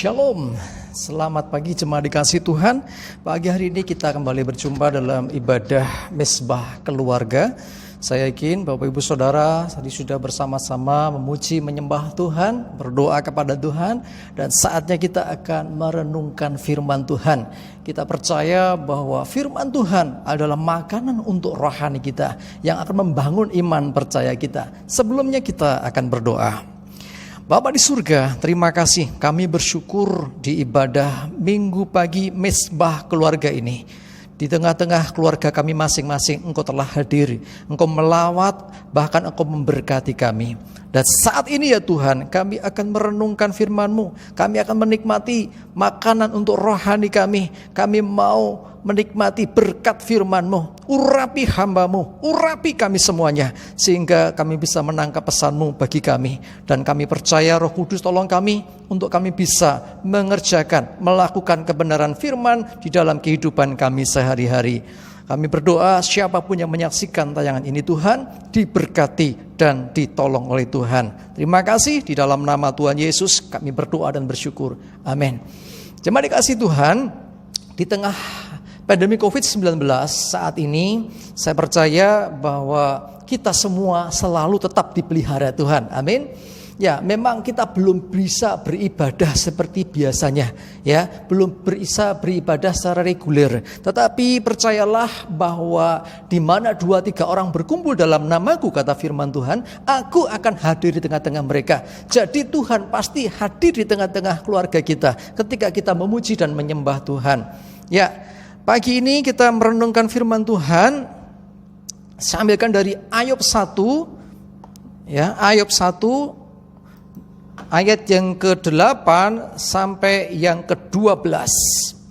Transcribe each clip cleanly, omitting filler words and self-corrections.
Shalom, selamat pagi jemaat dikasih Tuhan. Pagi hari ini kita kembali berjumpa dalam ibadah Mesbah Keluarga. Saya yakin Bapak Ibu Saudara tadi sudah bersama-sama memuji menyembah Tuhan, berdoa kepada Tuhan, dan saatnya kita akan merenungkan firman Tuhan. Kita percaya bahwa firman Tuhan adalah makanan untuk rohani kita yang akan membangun iman percaya kita. Sebelumnya kita akan berdoa. Bapa di surga, terima kasih kami bersyukur di ibadah minggu pagi Mesbah Keluarga ini. Di tengah-tengah keluarga kami masing-masing Engkau telah hadir, Engkau melawat, bahkan Engkau memberkati kami. Dan saat ini ya Tuhan, kami akan merenungkan firman-Mu, kami akan menikmati makanan untuk rohani kami. Kami mau menikmati berkat firman-Mu, urapi hamba-Mu, urapi kami semuanya, sehingga kami bisa menangkap pesan-Mu bagi kami. Dan kami percaya Roh Kudus tolong kami, untuk kami bisa mengerjakan, melakukan kebenaran firman di dalam kehidupan kami sehari-hari. Kami berdoa siapapun yang menyaksikan tayangan ini Tuhan, diberkati dan ditolong oleh Tuhan. Terima kasih, di dalam nama Tuhan Yesus kami berdoa dan bersyukur. Amin. Jemaat dikasih Tuhan, di tengah pandemi COVID-19 saat ini, saya percaya bahwa kita semua selalu tetap dipelihara Tuhan. Amin. Ya, memang kita belum bisa beribadah seperti biasanya, ya, belum bisa beribadah secara reguler. Tetapi percayalah bahwa di mana 2-3 orang berkumpul dalam namaku, kata firman Tuhan, aku akan hadir di tengah-tengah mereka. Jadi Tuhan pasti hadir di tengah-tengah keluarga kita ketika kita memuji dan menyembah Tuhan. Ya, pagi ini kita merenungkan firman Tuhan. Saya ambilkan dari Ayub 1, ya, Ayub 1 ayat yang ke-8 sampai yang ke-12.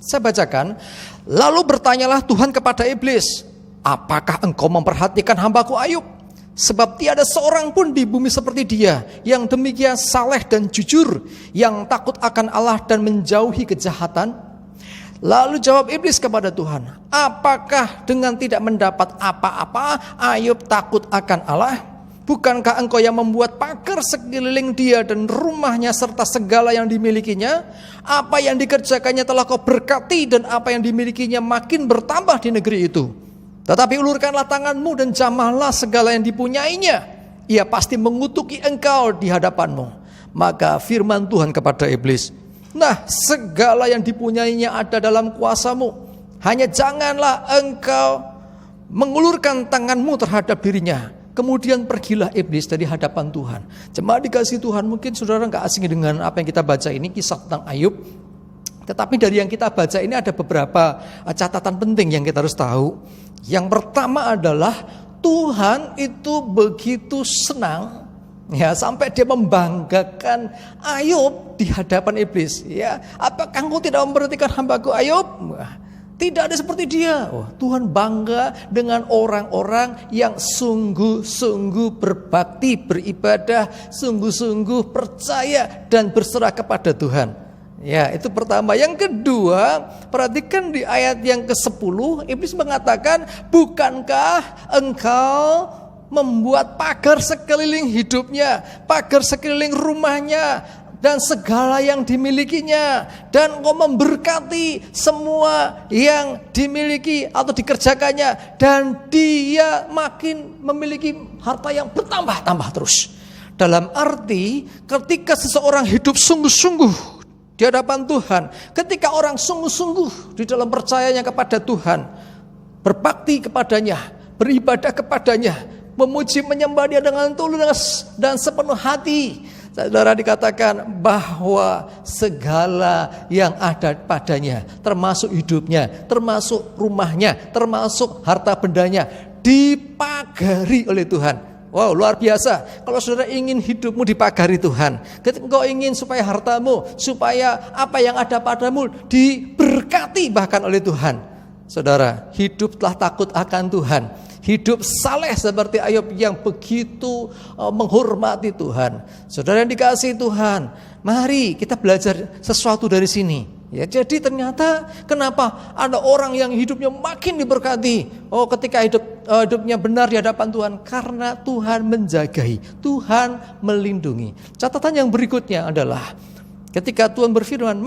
Saya bacakan. Lalu bertanyalah Tuhan kepada iblis, apakah engkau memperhatikan hambaku Ayub? Sebab tiada seorang pun di bumi seperti dia, yang demikian saleh dan jujur, yang takut akan Allah dan menjauhi kejahatan. Lalu jawab iblis kepada Tuhan, apakah dengan tidak mendapat apa-apa Ayub takut akan Allah? Bukankah engkau yang membuat pagar sekeliling dia dan rumahnya serta segala yang dimilikinya? Apa yang dikerjakannya telah kau berkati, dan apa yang dimilikinya makin bertambah di negeri itu. Tetapi ulurkanlah tanganmu dan jamahlah segala yang dipunyainya. Ia pasti mengutuki engkau di hadapanmu. Maka firman Tuhan kepada iblis, nah, segala yang dipunyainya ada dalam kuasamu. Hanya janganlah engkau mengulurkan tanganmu terhadap dirinya. Kemudian pergilah iblis dari hadapan Tuhan. Jemaat dikasih Tuhan, mungkin saudara gak asing dengan apa yang kita baca ini, kisah tentang Ayub. Tetapi dari yang kita baca ini ada beberapa catatan penting yang kita harus tahu. Yang pertama adalah Tuhan itu begitu senang, ya, sampai dia membanggakan Ayub di hadapan iblis. Ya, apakah engkau tidak memperhatikan hambaku Ayub? Tidak ada seperti dia. Oh, Tuhan bangga dengan orang-orang yang sungguh-sungguh berbakti, beribadah, sungguh-sungguh percaya dan berserah kepada Tuhan. Ya, itu pertama. Yang kedua, perhatikan di ayat yang ke-10, iblis mengatakan, bukankah engkau membuat pagar sekeliling hidupnya, pagar sekeliling rumahnya, dan segala yang dimilikinya, dan engkau memberkati semua yang dimiliki atau dikerjakannya, dan dia makin memiliki harta yang bertambah-tambah terus. Dalam arti ketika seseorang hidup sungguh-sungguh di hadapan Tuhan, ketika orang sungguh-sungguh di dalam percayanya kepada Tuhan, berbakti kepadanya, beribadah kepadanya, memuji menyembah Dia dengan tulus dan sepenuh hati, saudara, dikatakan bahwa segala yang ada padanya, termasuk hidupnya, termasuk rumahnya, termasuk harta bendanya, dipagari oleh Tuhan. Wow, luar biasa. Kalau saudara ingin hidupmu dipagari Tuhan, ketika engkau ingin supaya hartamu, supaya apa yang ada padamu diberkati bahkan oleh Tuhan, saudara, hiduplah takut akan Tuhan. Hidup saleh seperti Ayub yang begitu menghormati Tuhan. Saudara yang dikasihi Tuhan, mari kita belajar sesuatu dari sini. Ya, jadi ternyata kenapa ada orang yang hidupnya makin diberkati? Oh, ketika hidupnya benar di hadapan Tuhan, karena Tuhan menjagai, Tuhan melindungi. Catatan yang berikutnya adalah Ketika Tuhan berfirman,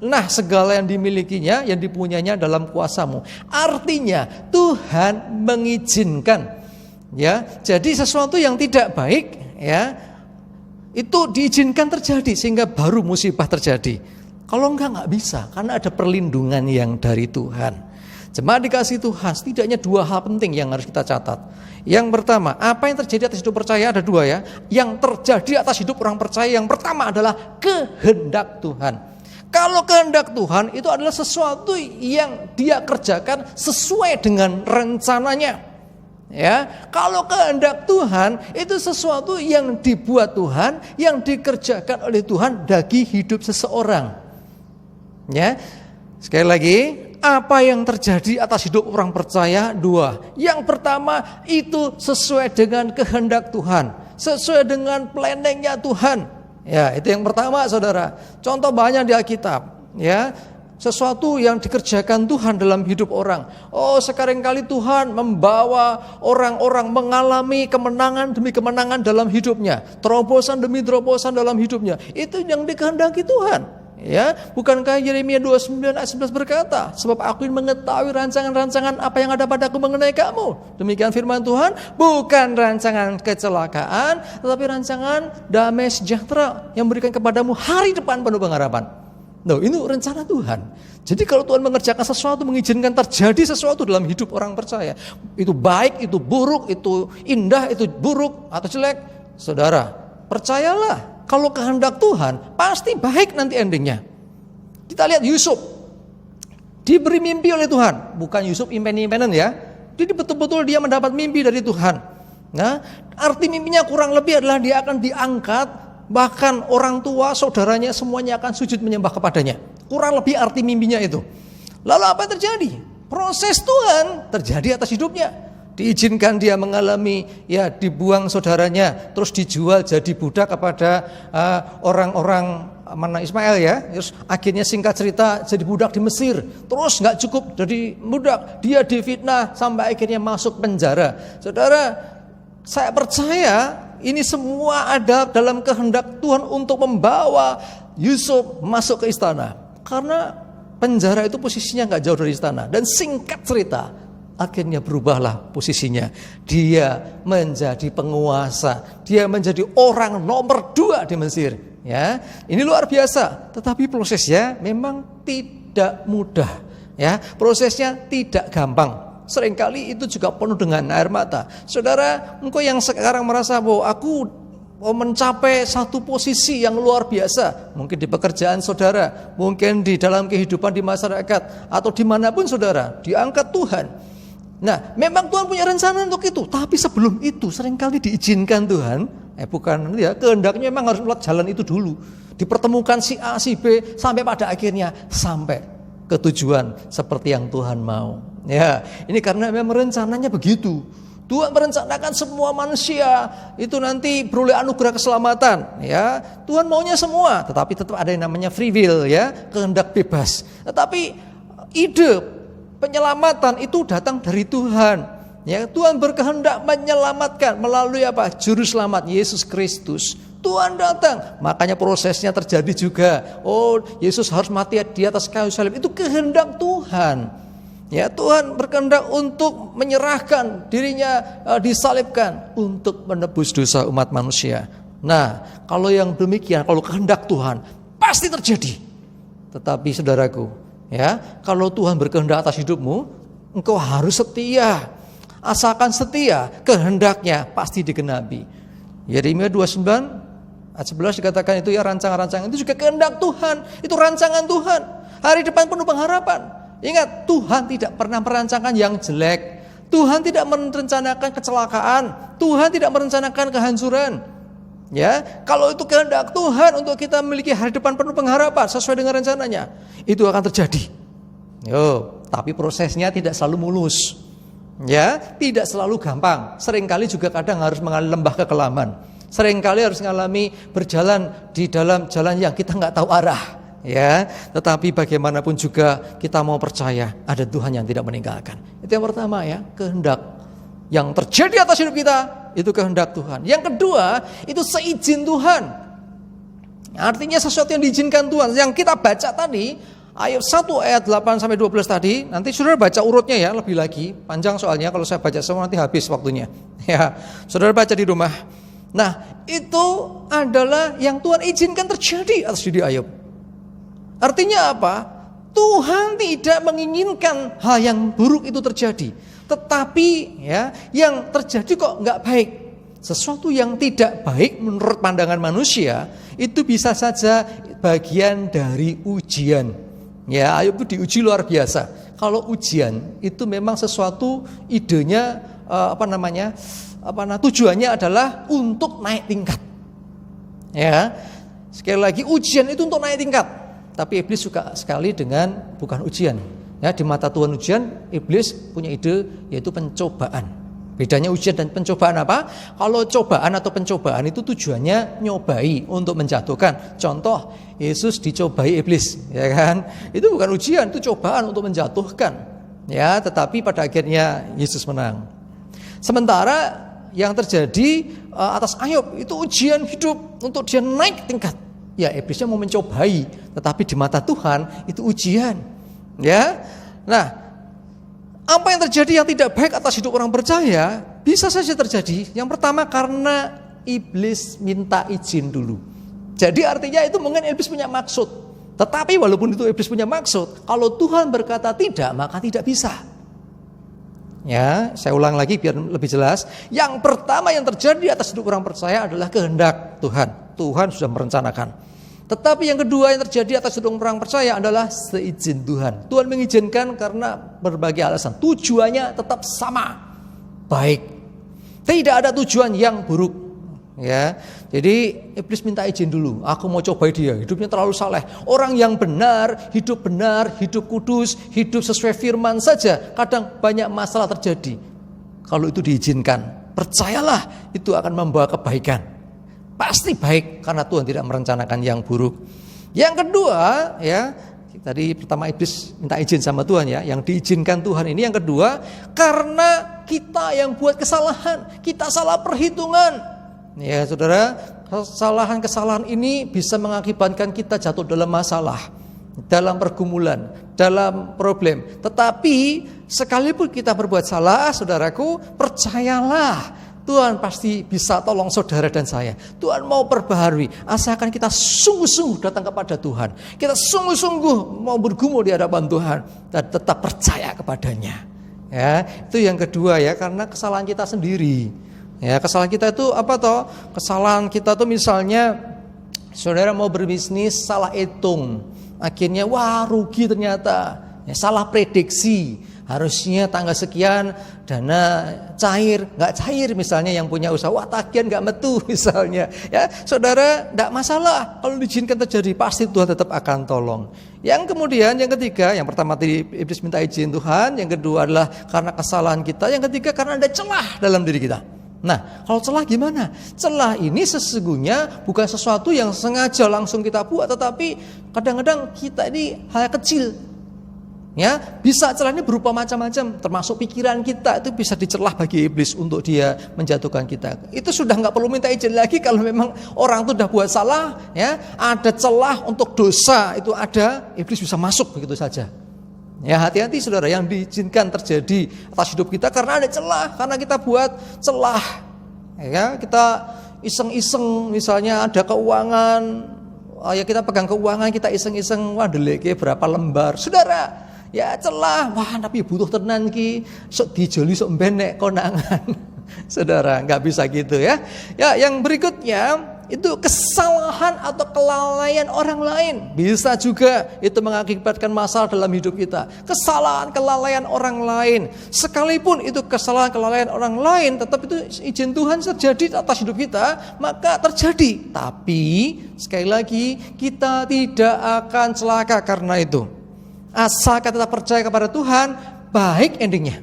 nah segala yang dimilikinya, yang dipunyainya dalam kuasamu. Artinya Tuhan mengizinkan. Ya, jadi sesuatu yang tidak baik, ya, itu diizinkan terjadi sehingga baru musibah terjadi. Kalau nggak bisa, karena ada perlindungan yang dari Tuhan. Jemaat dikasih Tuhan, setidaknya dua hal penting yang harus kita catat. Yang pertama, apa yang terjadi atas hidup percaya ada dua ya. Yang terjadi atas hidup orang percaya yang pertama adalah kehendak Tuhan. Kalau kehendak Tuhan itu adalah sesuatu yang Dia kerjakan sesuai dengan rencananya. Ya, kalau kehendak Tuhan itu sesuatu yang dibuat Tuhan, yang dikerjakan oleh Tuhan bagi hidup seseorang. Ya, sekali lagi, apa yang terjadi atas hidup orang percaya? Dua. Yang pertama itu sesuai dengan kehendak Tuhan, sesuai dengan planningnya Tuhan. Ya, itu yang pertama, saudara. Contoh banyak di Alkitab. Ya, sesuatu yang dikerjakan Tuhan dalam hidup orang. Oh, sekarang kali Tuhan membawa orang-orang mengalami kemenangan demi kemenangan dalam hidupnya, terobosan demi terobosan dalam hidupnya. Itu yang dikehendaki Tuhan. Ya, bukankah Yeremia 29 ayat 11 berkata, sebab aku ingin mengetahui rancangan-rancangan apa yang ada padaku mengenai kamu. Demikian firman Tuhan, bukan rancangan kecelakaan, tetapi rancangan damai sejahtera yang memberikan kepadamu hari depan penuh pengharapan. Nah, ini rencana Tuhan. Jadi kalau Tuhan mengerjakan sesuatu, mengizinkan terjadi sesuatu dalam hidup orang percaya, itu baik, itu buruk, itu indah, itu buruk atau jelek, saudara, percayalah. Kalau kehendak Tuhan, pasti baik nanti endingnya. Kita lihat Yusuf, diberi mimpi oleh Tuhan. Bukan Yusuf impen-impenan ya. Jadi betul-betul dia mendapat mimpi dari Tuhan. Nah, arti mimpinya kurang lebih adalah dia akan diangkat. Bahkan orang tua, saudaranya semuanya akan sujud menyembah kepadanya. Kurang lebih arti mimpinya itu. Lalu apa yang terjadi? Proses Tuhan terjadi atas hidupnya. Diizinkan dia mengalami, ya, dibuang saudaranya, terus dijual jadi budak kepada orang-orang mana Ismail ya. Terus akhirnya singkat cerita jadi budak di Mesir. Terus nggak cukup jadi budak, dia difitnah sampai akhirnya masuk penjara. Saudara, saya percaya ini semua ada dalam kehendak Tuhan untuk membawa Yusuf masuk ke istana. Karena penjara itu posisinya nggak jauh dari istana. Dan singkat cerita, akhirnya berubahlah posisinya. Dia menjadi penguasa. Dia menjadi orang nomor 2 di Mesir. Ya, ini luar biasa. Tetapi prosesnya memang tidak mudah. Ya, prosesnya tidak gampang. Seringkali itu juga penuh dengan air mata. Saudara, engkau yang sekarang merasa bahwa aku mencapai satu posisi yang luar biasa, mungkin di pekerjaan saudara, mungkin di dalam kehidupan di masyarakat, atau dimanapun saudara, diangkat Tuhan. Nah, memang Tuhan punya rencana untuk itu, tapi sebelum itu seringkali diizinkan Tuhan, bukan ya, kehendaknya memang harus lewat jalan itu dulu. Dipertemukan si A, si B, sampai pada akhirnya sampai ke tujuan seperti yang Tuhan mau. Ya, ini karena memang rencananya begitu. Tuhan merencanakan semua manusia itu nanti beroleh anugerah keselamatan. Ya, Tuhan maunya semua, tetapi tetap ada yang namanya free will, ya, kehendak bebas. Tetapi ide penyelamatan itu datang dari Tuhan. Ya, Tuhan berkehendak menyelamatkan melalui apa? Juru selamat Yesus Kristus. Tuhan datang, makanya prosesnya terjadi juga. Oh, Yesus harus mati di atas kayu salib. Itu kehendak Tuhan. Ya, Tuhan berkehendak untuk menyerahkan dirinya, disalibkan untuk menebus dosa umat manusia. Nah, kalau yang demikian, kalau kehendak Tuhan pasti terjadi. Tetapi saudaraku, ya, kalau Tuhan berkehendak atas hidupmu, engkau harus setia. Asalkan setia, kehendaknya pasti digenapi. Yeremia 29 ayat 11 dikatakan itu, ya, rancangan-rancangan itu juga kehendak Tuhan. Itu rancangan Tuhan. Hari depan penuh pengharapan. Ingat, Tuhan tidak pernah merancangkan yang jelek. Tuhan tidak merencanakan kecelakaan. Tuhan tidak merencanakan kehancuran. Ya, kalau itu kehendak Tuhan untuk kita memiliki hari depan penuh pengharapan sesuai dengan rencananya, itu akan terjadi. Tapi prosesnya tidak selalu mulus. Ya, tidak selalu gampang. Seringkali juga kadang harus mengalami lembah kekelaman. Seringkali harus mengalami berjalan di dalam jalan yang kita nggak tahu arah. Ya, tetapi bagaimanapun juga kita mau percaya ada Tuhan yang tidak meninggalkan. Itu yang pertama, ya, kehendak yang terjadi atas hidup kita itu kehendak Tuhan. Yang kedua itu seizin Tuhan. Artinya sesuatu yang diizinkan Tuhan. Yang kita baca tadi, ayat 1 ayat 8 sampai 12 tadi, nanti saudara baca urutnya ya, lebih lagi. Panjang soalnya kalau saya baca semua nanti habis waktunya. Ya, saudara baca di rumah. Nah, itu adalah yang Tuhan izinkan terjadi atas diri Ayub. Artinya apa? Tuhan tidak menginginkan hal yang buruk itu terjadi. Tetapi ya, yang terjadi kok nggak baik. Sesuatu yang tidak baik menurut pandangan manusia itu bisa saja bagian dari ujian. Ya, Ayub itu diuji luar biasa. Kalau ujian itu memang sesuatu idenya tujuannya adalah untuk naik tingkat. Ya, sekali lagi ujian itu untuk naik tingkat. Tapi iblis suka sekali dengan bukan ujian. Ya, di mata Tuhan ujian, iblis punya ide yaitu pencobaan. Bedanya ujian dan pencobaan apa? Kalau cobaan atau pencobaan itu tujuannya nyobai untuk menjatuhkan. Contoh, Yesus dicobai iblis, ya kan? Itu bukan ujian, itu cobaan untuk menjatuhkan. Ya, tetapi pada akhirnya Yesus menang. Sementara yang terjadi atas Ayub itu ujian hidup untuk dia naik tingkat. Ya, iblisnya mau mencobai, tetapi di mata Tuhan itu ujian. Ya. Nah, apa yang terjadi yang tidak baik atas hidup orang percaya bisa saja terjadi. Yang pertama karena iblis minta izin dulu. Jadi artinya itu mungkin iblis punya maksud. Tetapi walaupun itu iblis punya maksud, kalau Tuhan berkata tidak, maka tidak bisa. Ya, saya ulang lagi biar lebih jelas. Yang pertama yang terjadi atas hidup orang percaya adalah kehendak Tuhan. Tuhan sudah merencanakan. Tetapi yang kedua yang terjadi atas hidup orang percaya adalah seizin Tuhan. Tuhan mengizinkan karena berbagai alasan. Tujuannya tetap sama, baik. Tidak ada tujuan yang buruk. Ya, jadi iblis minta izin dulu. Aku mau cobai dia. Hidupnya terlalu saleh. Orang yang benar, hidup kudus, hidup sesuai firman saja. Kadang banyak masalah terjadi. Kalau itu diizinkan, percayalah itu akan membawa kebaikan. Pasti baik karena Tuhan tidak merencanakan yang buruk. Yang kedua, ya, tadi pertama iblis minta izin sama Tuhan ya, yang diizinkan Tuhan ini. Yang kedua, karena kita yang buat kesalahan, kita salah perhitungan. Ya, Saudara, kesalahan ini bisa mengakibatkan kita jatuh dalam masalah, dalam pergumulan, dalam problem. Tetapi sekalipun kita berbuat salah, saudaraku, percayalah Tuhan pasti bisa tolong saudara dan saya. Tuhan mau perbaharui, asalkan kita sungguh-sungguh datang kepada Tuhan. Kita sungguh-sungguh mau bergumul di hadapan Tuhan dan tetap percaya kepadanya. Ya, itu yang kedua ya, karena kesalahan kita sendiri. Ya, kesalahan kita itu apa toh? Kesalahan kita tuh misalnya saudara mau berbisnis salah hitung, akhirnya wah rugi ternyata. Ya, salah prediksi. Harusnya tanggal sekian dana cair, nggak cair misalnya yang punya usaha, wah tagihan nggak metu misalnya. Ya, saudara, nggak masalah kalau diizinkan terjadi, pasti Tuhan tetap akan tolong. Yang kemudian, yang ketiga, yang pertama tadi iblis minta izin Tuhan, yang kedua adalah karena kesalahan kita, yang ketiga karena ada celah dalam diri kita. Nah, kalau celah gimana? Celah ini sesungguhnya bukan sesuatu yang sengaja langsung kita buat, tetapi kadang-kadang kita ini hal kecil. Ya, bisa celah ini berupa macam-macam, termasuk pikiran kita itu bisa dicelah bagi iblis untuk dia menjatuhkan kita. Itu sudah nggak perlu minta izin lagi kalau memang orang itu sudah buat salah, ya, ada celah untuk dosa itu ada, iblis bisa masuk begitu saja. Ya, hati-hati saudara, yang diizinkan terjadi atas hidup kita karena ada celah, karena kita buat celah. Ya, kita iseng-iseng misalnya ada keuangan, ya kita pegang keuangan, kita iseng-iseng, wah deleke berapa lembar, saudara. Ya celah, wah tapi butuh tenan ki, sok dijoli sok benek konangan. Saudara, nggak bisa gitu ya. Ya, yang berikutnya itu kesalahan atau kelalaian orang lain. Bisa juga itu mengakibatkan masalah dalam hidup kita. Kesalahan, kelalaian orang lain. Sekalipun itu kesalahan, kelalaian orang lain, tetap itu izin Tuhan terjadi atas hidup kita, maka terjadi. Tapi sekali lagi kita tidak akan celaka karena itu. Asalkan tetap percaya kepada Tuhan, baik endingnya.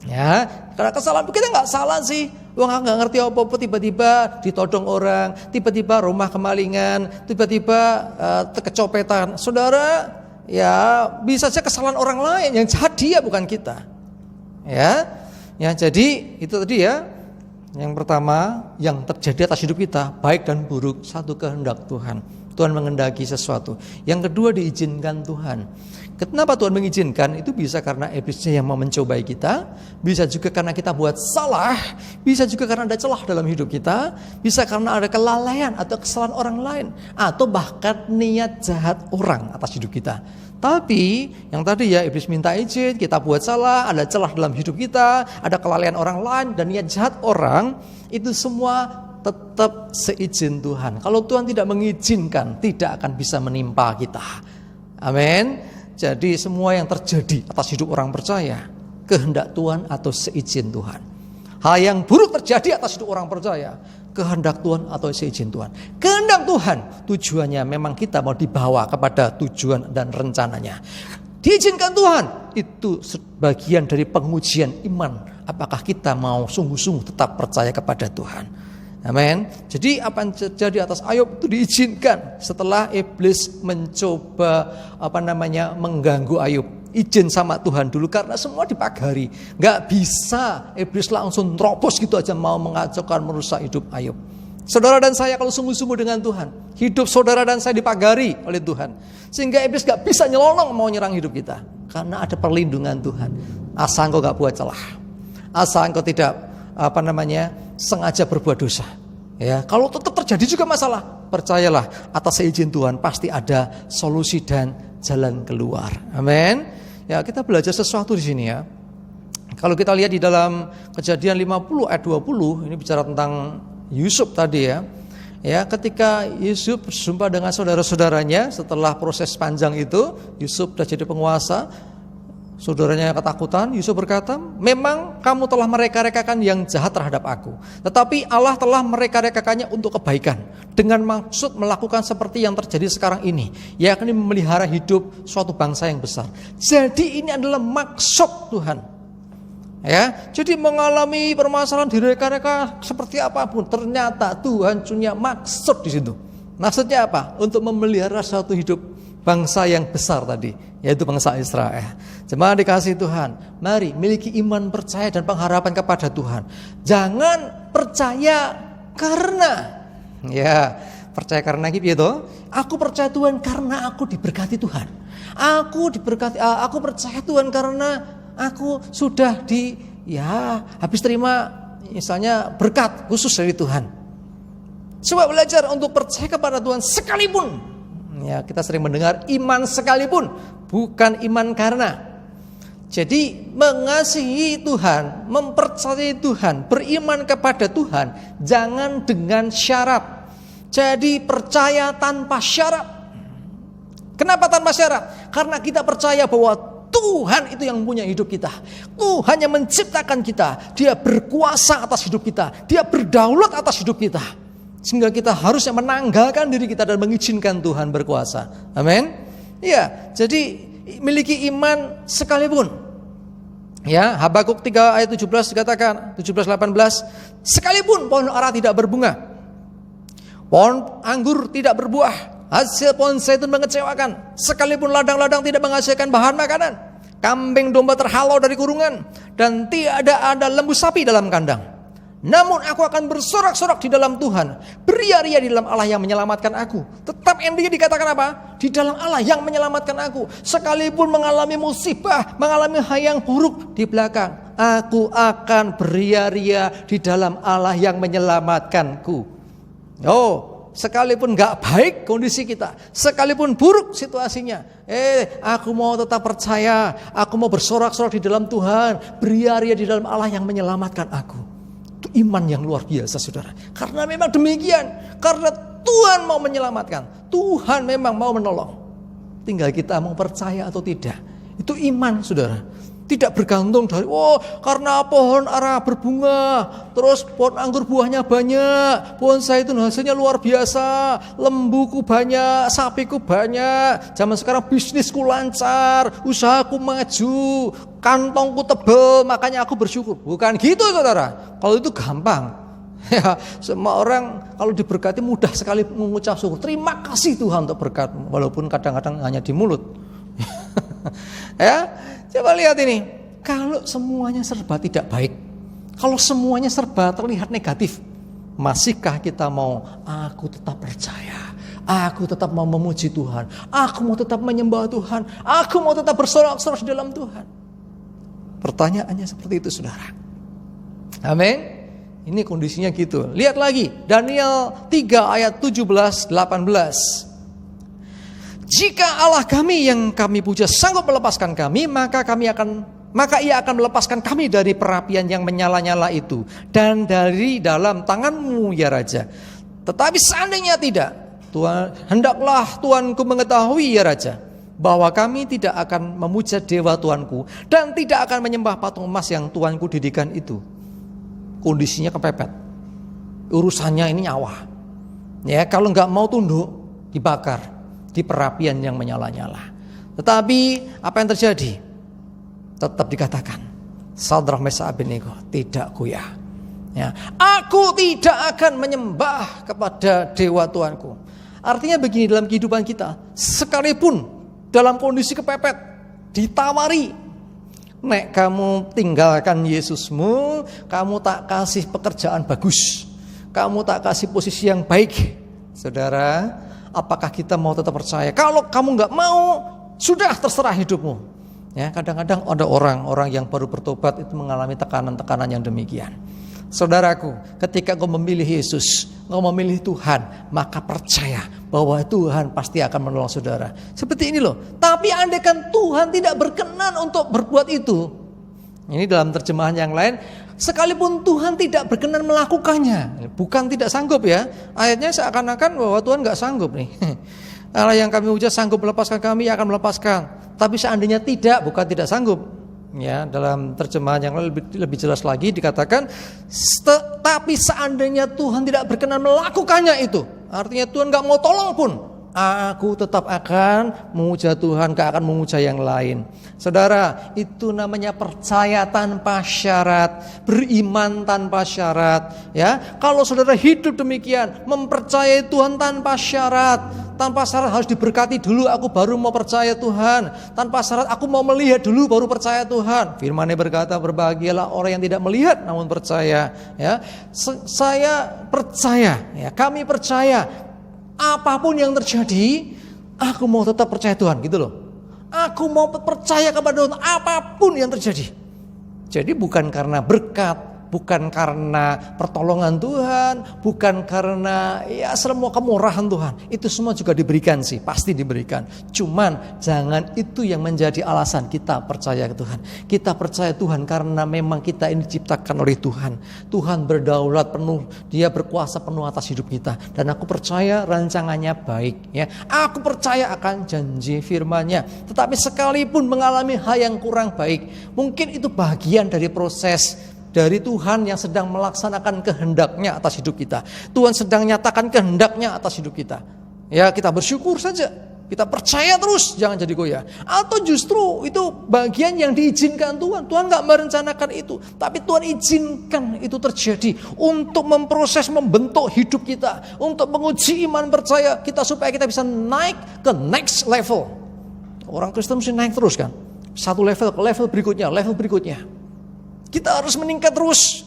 Ya, karena kesalahan kita nggak salah sih. Wong nggak ngerti apa-apa, tiba-tiba ditodong orang, tiba-tiba rumah kemalingan, tiba-tiba kecopetan. Saudara, ya bisa saja kesalahan orang lain yang jadi ya bukan kita. Ya, jadi itu tadi ya. Yang pertama, yang terjadi atas hidup kita, baik dan buruk, satu kehendak Tuhan. Tuhan mengendaki sesuatu. Yang kedua, diizinkan Tuhan. Kenapa Tuhan mengizinkan? Itu bisa karena iblisnya yang mau mencobai kita, bisa juga karena kita buat salah, bisa juga karena ada celah dalam hidup kita, bisa karena ada kelalaian atau kesalahan orang lain, atau bahkan niat jahat orang atas hidup kita. Tapi yang tadi ya, iblis minta izin, kita buat salah, ada celah dalam hidup kita, ada kelalaian orang lain dan niat jahat orang, itu semua tetap seizin Tuhan. Kalau Tuhan tidak mengizinkan, tidak akan bisa menimpa kita. Amin. Jadi semua yang terjadi atas hidup orang percaya, kehendak Tuhan atau seizin Tuhan. Hal yang buruk terjadi atas hidup orang percaya, kehendak Tuhan atau seizin Tuhan. Kehendak Tuhan, tujuannya memang kita mau dibawa kepada tujuan dan rencananya. Diizinkan Tuhan, itu sebagian dari pengujian iman. Apakah kita mau sungguh-sungguh tetap percaya kepada Tuhan. Amin. Jadi apa yang terjadi atas Ayub itu diizinkan setelah iblis mencoba mengganggu Ayub. Izin sama Tuhan dulu karena semua dipagari. Gak bisa iblis langsung terobos gitu aja mau mengacaukan, merusak hidup Ayub. Saudara dan saya kalau sungguh-sungguh dengan Tuhan, hidup saudara dan saya dipagari oleh Tuhan. Sehingga iblis gak bisa nyelonong mau nyerang hidup kita. Karena ada perlindungan Tuhan. Asal engkau gak buat celah. Asal engkau tidak sengaja berbuat dosa. Ya, kalau tetap terjadi juga masalah, percayalah atas seizin Tuhan pasti ada solusi dan jalan keluar. Amin. Ya, kita belajar sesuatu di sini ya. Kalau kita lihat di dalam Kejadian 50 ayat 20, ini bicara tentang Yusuf tadi ya. Ya, ketika Yusuf bersumpah dengan saudara-saudaranya setelah proses panjang itu, Yusuf sudah jadi penguasa. Saudaranya ketakutan, Yusuf berkata, memang kamu telah mereka-rekakan yang jahat terhadap aku. Tetapi Allah telah mereka-rekakannya untuk kebaikan. Dengan maksud melakukan seperti yang terjadi sekarang ini. Yakni memelihara hidup suatu bangsa yang besar. Jadi ini adalah maksud Tuhan. Ya, jadi mengalami permasalahan direka-reka seperti apapun. Ternyata Tuhan punya maksud di situ. Maksudnya apa? Untuk memelihara suatu hidup bangsa yang besar tadi, yaitu bangsa Israel. Jemaat dikasihi Tuhan, mari miliki iman, percaya dan pengharapan kepada Tuhan. Jangan percaya karena gitu. Aku percaya Tuhan karena aku diberkati Tuhan. Aku percaya Tuhan karena aku sudah habis terima misalnya berkat khusus dari Tuhan. Coba belajar untuk percaya kepada Tuhan sekalipun. Ya, kita sering mendengar iman sekalipun, bukan iman karena. Jadi mengasihi Tuhan, mempercayai Tuhan, beriman kepada Tuhan, jangan dengan syarat. Jadi percaya tanpa syarat. Kenapa tanpa syarat? Karena kita percaya bahwa Tuhan itu yang punya hidup kita. Tuhan yang menciptakan kita. Dia berkuasa atas hidup kita. Dia berdaulat atas hidup kita. Sehingga kita harusnya menanggalkan diri kita dan mengizinkan Tuhan berkuasa. Amin. Ya, jadi miliki iman sekalipun. Ya, Habakuk 3 ayat 17 dikatakan, 17-18, sekalipun pohon ara tidak berbunga, pohon anggur tidak berbuah, hasil pohon zaitun mengecewakan, sekalipun ladang-ladang tidak menghasilkan bahan makanan, kambing domba terhalau dari kurungan, dan tiada ada lembu sapi dalam kandang. Namun aku akan bersorak-sorak di dalam Tuhan, beria-ria di dalam Allah yang menyelamatkan aku. Tetap endingnya dikatakan apa? Di dalam Allah yang menyelamatkan aku. Sekalipun mengalami musibah, mengalami hal yang buruk di belakang, aku akan beria-ria di dalam Allah yang menyelamatkanku. Sekalipun gak baik kondisi kita, sekalipun buruk situasinya, aku mau tetap percaya, aku mau bersorak-sorak di dalam Tuhan, beria-ria di dalam Allah yang menyelamatkan aku. Itu iman yang luar biasa, saudara. Karena memang demikian. Karena Tuhan mau menyelamatkan. Tuhan memang mau menolong. Tinggal kita mau percaya atau tidak. Itu iman, saudara. Tidak bergantung dari, karena pohon ara berbunga, terus pohon anggur buahnya banyak, pohon zaitun hasilnya luar biasa, lembuku banyak, sapiku banyak, zaman sekarang bisnisku lancar, usahaku maju, kantongku tebal, makanya aku bersyukur. Bukan gitu, saudara. Kalau itu gampang. Ya, semua orang kalau diberkati mudah sekali mengucap syukur. Terima kasih Tuhan untuk berkat, walaupun kadang-kadang hanya di mulut. Ya, coba lihat ini. Kalau semuanya serba tidak baik, Kalau semuanya serba terlihat negatif, masihkah kita mau, aku tetap percaya, aku tetap mau memuji Tuhan, aku mau tetap menyembah Tuhan, aku mau tetap bersorak-sorak di dalam Tuhan? Pertanyaannya seperti itu, saudara. Amin. Ini kondisinya gitu. Lihat lagi Daniel 3 ayat 17-18. Jika Allah kami yang kami puja sanggup melepaskan kami, maka ia akan melepaskan kami dari perapian yang menyala-nyala itu dan dari dalam tanganmu ya Raja. Tetapi seandainya tidak, hendaklah Tuanku mengetahui ya Raja, bahwa kami tidak akan memuja dewa Tuanku dan tidak akan menyembah patung emas yang Tuanku dirikan itu. Kondisinya kepepet. Urusannya ini nyawa. Ya, kalau nggak mau tunduk, dibakar di perapian yang menyala-nyala. Tetapi apa yang terjadi? Tetap dikatakan, Sadrak Mesak Abednego tidak goyah. Ya, aku tidak akan menyembah kepada dewa Tuanku. Artinya begini, dalam kehidupan kita, sekalipun dalam kondisi kepepet, ditawari, nek kamu tinggalkan Yesusmu, kamu tak kasih pekerjaan bagus, kamu tak kasih posisi yang baik, saudara, apakah kita mau tetap percaya? Kalau kamu nggak mau, sudah terserah hidupmu. Ya, kadang-kadang ada orang-orang yang baru bertobat itu mengalami tekanan-tekanan yang demikian. Saudaraku, ketika kau memilih Yesus, kau memilih Tuhan, maka percaya bahwa Tuhan pasti akan menolong saudara. Seperti ini loh. Tapi andaikan Tuhan tidak berkenan untuk berbuat itu, ini dalam terjemahan yang lain, sekalipun Tuhan tidak berkenan melakukannya, bukan tidak sanggup ya. Ayatnya seakan-akan bahwa Tuhan gak sanggup nih. Allah yang kami puja sanggup melepaskan kami, akan melepaskan. Tapi seandainya tidak, bukan tidak sanggup. Ya, dalam terjemahan yang lebih jelas lagi dikatakan, tapi seandainya Tuhan tidak berkenan melakukannya itu, artinya Tuhan gak mau tolong pun, aku tetap akan memuja Tuhan, gak akan memuja yang lain. Saudara, itu namanya percaya tanpa syarat, beriman tanpa syarat. Ya, kalau saudara hidup demikian, mempercayai Tuhan tanpa syarat harus diberkati dulu, aku baru mau percaya Tuhan. Tanpa syarat aku mau melihat dulu, baru percaya Tuhan. Firman-Nya berkata, berbahagialah orang yang tidak melihat namun percaya. Ya, saya percaya. Ya, kami percaya. Apapun yang terjadi, aku mau tetap percaya Tuhan, gitu loh. Aku mau percaya kepada Tuhan apapun yang terjadi. Jadi bukan karena berkat, bukan karena pertolongan Tuhan, bukan karena ya semua kemurahan Tuhan. Itu semua juga diberikan sih, pasti diberikan. Cuman jangan itu yang menjadi alasan kita percaya ke Tuhan. Kita percaya Tuhan karena memang kita ini diciptakan oleh Tuhan. Tuhan berdaulat penuh, Dia berkuasa penuh atas hidup kita. Dan aku percaya rancangannya baik. Ya, aku percaya akan janji firman-Nya. Tetapi sekalipun mengalami hal yang kurang baik, mungkin itu bagian dari proses dari Tuhan yang sedang melaksanakan kehendak-Nya atas hidup kita. Tuhan sedang nyatakan kehendak-Nya atas hidup kita. Ya, kita bersyukur saja. Kita percaya terus, jangan jadi goyah. Atau justru itu bagian yang diizinkan Tuhan. Tuhan gak merencanakan itu, tapi Tuhan izinkan itu terjadi untuk memproses, membentuk hidup kita, untuk menguji iman percaya kita supaya kita bisa naik ke next level. Orang Kristen mesti naik terus kan. Satu level ke level berikutnya. Kita harus meningkat terus.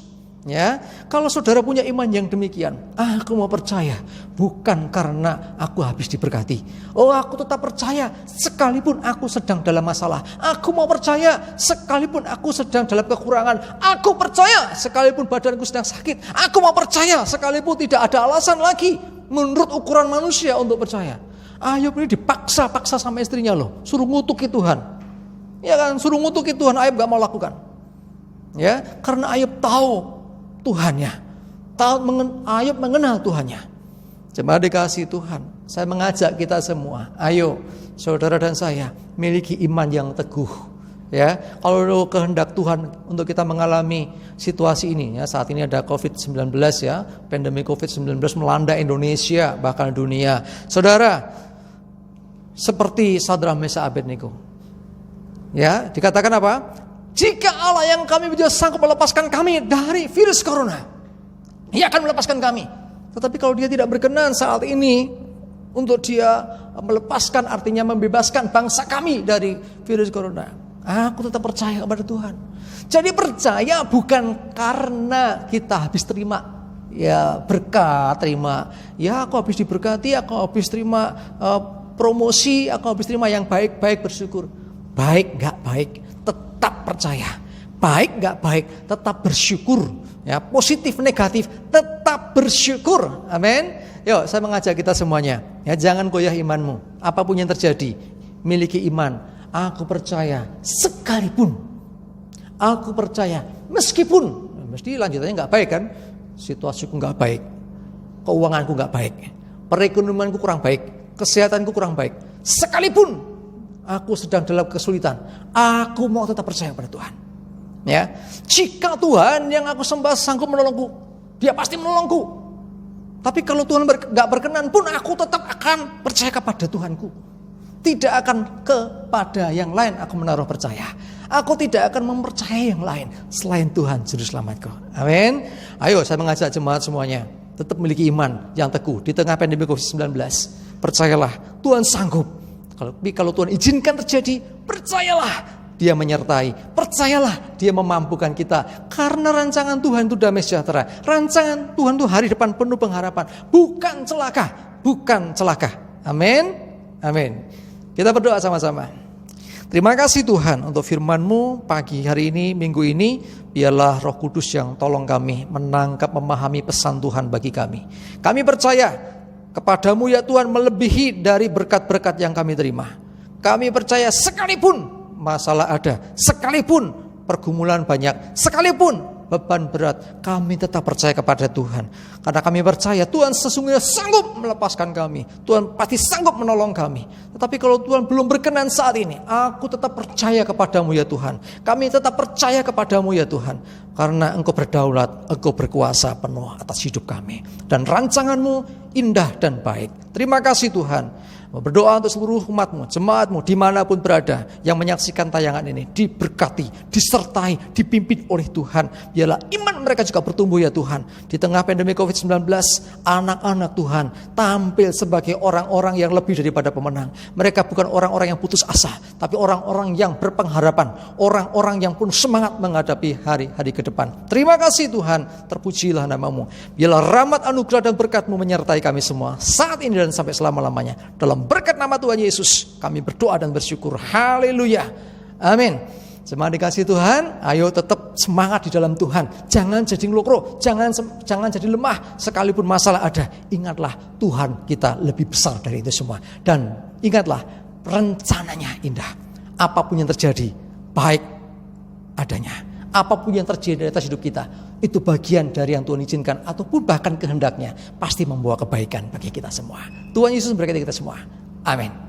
Ya, kalau saudara punya iman yang demikian, aku mau percaya bukan karena aku habis diberkati. Oh, aku tetap percaya sekalipun aku sedang dalam masalah. Aku mau percaya sekalipun aku sedang dalam kekurangan. Aku percaya sekalipun badanku sedang sakit. Aku mau percaya sekalipun tidak ada alasan lagi menurut ukuran manusia untuk percaya. Ayub ini dipaksa-paksa sama istrinya loh, suruh ngutuki Tuhan. Ya kan, suruh ngutuki Tuhan, Ayub gak mau lakukan. Ya, karena Ayub tahu Tuhannya, Ayub mengenal Tuhannya. Jemaat dikasihi Tuhan, saya mengajak kita semua, ayo saudara dan saya miliki iman yang teguh. Ya, kalau kehendak Tuhan untuk kita mengalami situasi ini, ya saat ini ada COVID-19 ya, pandemi COVID-19 melanda Indonesia bahkan dunia. Saudara, seperti Sadrak Mesak Abednego. Ya, dikatakan apa? Jika Allah yang kami puja sanggup melepaskan kami dari virus corona, Ia akan melepaskan kami. Tetapi kalau Dia tidak berkenan saat ini untuk Dia melepaskan, artinya membebaskan bangsa kami dari virus corona, Aku tetap percaya kepada Tuhan. Jadi percaya bukan karena kita habis terima ya berkat, terima ya aku habis diberkati, aku habis terima promosi, aku habis terima yang baik-baik, bersyukur. Baik gak baik tetap percaya. Baik gak baik tetap bersyukur. Ya, positif negatif tetap bersyukur. Amin. Yuk, saya mengajak kita semuanya, ya, jangan goyah imanmu. Apapun yang terjadi, miliki iman. Aku percaya sekalipun. Aku percaya meskipun, mesti lanjutannya nggak baik kan? Situasiku nggak baik, keuanganku nggak baik, perekonomianku kurang baik, kesehatanku kurang baik. Sekalipun aku sedang dalam kesulitan, aku mau tetap percaya pada Tuhan. Ya, jika Tuhan yang aku sembah sanggup menolongku, Dia pasti menolongku. Tapi kalau Tuhan gak berkenan pun aku tetap akan percaya kepada Tuhanku. Tidak akan kepada yang lain aku menaruh percaya. Aku tidak akan mempercayai yang lain selain Tuhan Juru Selamatku. Amin. Ayo saya mengajak jemaat semuanya, tetap memiliki iman yang teguh di tengah pandemi COVID-19. Percayalah Tuhan sanggup. Tapi kalau Tuhan izinkan terjadi, percayalah Dia menyertai. Percayalah Dia memampukan kita. Karena rancangan Tuhan itu damai sejahtera. Rancangan Tuhan itu hari depan penuh pengharapan. Bukan celaka. Bukan celaka. Amin. Amin. Kita berdoa sama-sama. Terima kasih Tuhan untuk firman-Mu pagi hari ini, minggu ini. Biarlah Roh Kudus yang tolong kami menangkap, memahami pesan Tuhan bagi kami. Kami percaya kepada-Mu ya Tuhan melebihi dari berkat-berkat yang kami terima. Kami percaya sekalipun masalah ada, sekalipun pergumulan banyak, sekalipun beban berat, kami tetap percaya kepada Tuhan. Karena kami percaya Tuhan sesungguhnya sanggup melepaskan kami. Tuhan pasti sanggup menolong kami. Tetapi kalau Tuhan belum berkenan saat ini, aku tetap percaya kepadamu ya Tuhan. Kami tetap percaya kepadamu ya Tuhan. Karena Engkau berdaulat, Engkau berkuasa penuh atas hidup kami. Dan rancangan-Mu indah dan baik. Terima kasih Tuhan. Berdoa untuk seluruh umat-Mu, jemaat-Mu dimanapun berada yang menyaksikan tayangan ini, diberkati, disertai, dipimpin oleh Tuhan. Biarlah iman mereka juga bertumbuh ya Tuhan. Di tengah pandemi COVID-19, anak-anak Tuhan tampil sebagai orang-orang yang lebih daripada pemenang. Mereka bukan orang-orang yang putus asa, tapi orang-orang yang berpengharapan, orang-orang yang penuh semangat menghadapi hari-hari ke depan. Terima kasih Tuhan, terpujilah nama-Mu. Biarlah rahmat, anugerah dan berkat-Mu menyertai kami semua saat ini dan sampai selama-lamanya. Dalam berkat nama Tuhan Yesus, kami berdoa dan bersyukur. Haleluya. Amin. Jemaat dikasih Tuhan, ayo tetap semangat di dalam Tuhan. Jangan jadi ngelokro, jangan jadi lemah. Sekalipun masalah ada, ingatlah Tuhan kita lebih besar dari itu semua. Dan ingatlah rencananya indah. Apapun yang terjadi, baik adanya. Apapun yang terjadi di atas hidup kita, itu bagian dari yang Tuhan izinkan ataupun bahkan kehendaknya, pasti membawa kebaikan bagi kita semua. Tuhan Yesus memberkati kita semua. Amin.